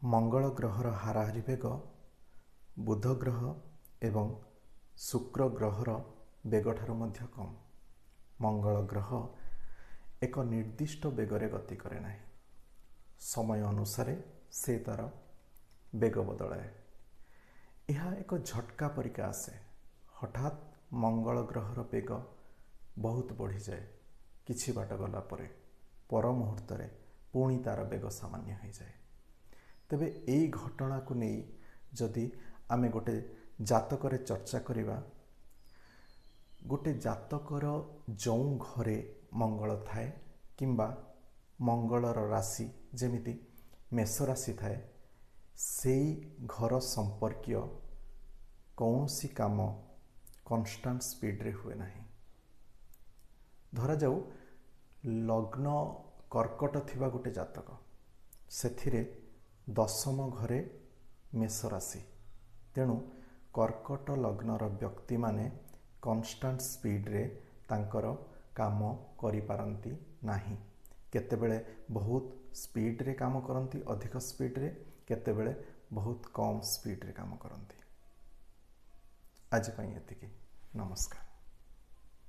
मंगल ग्रहर हाराहारी bag बुध ग्रह एवं शुक्र ग्रहर बेग ठारू मध्य कम। मंगल ग्रह एक निर्दिष्ट बेगरे गति करे ना, समय अनुसार से तार बेग बदलाए। यह एक झटका परिका आसे, हठात मंगल ग्रहर बेग बहुत बढ़ी जाए, किछि बाट गला पर मुहूर्त पुणी तार बेग सामान्य हो जाए। तेबे यही घटना को नहीं जदि आमे गोटे जातकर चर्चा करिबा, गोटे जातकर जो घरे मंगल थाए किंबा मंगलर राशि जेमिति मेष राशि थाए, सेई घर संपर्कीय कौनसी काम कॉन्स्टेंट स्पीड रे हुए नहीं। धरा जाऊ लग्न कर्कट थिबा गोटे जातक, सेथिरे दशम घरे मेष राशि, तेणु कर्कट लग्नर व्यक्ति माने कॉन्स्टेंट स्पीड रे तांकर काम करि पारंती नाही। केतेबेले बहुत स्पीड रे काम करंती, अधिक स्पीड रे, केतेबेले बहुत कम स्पीड रे काम करंती। आज पई एतिकी, नमस्कार।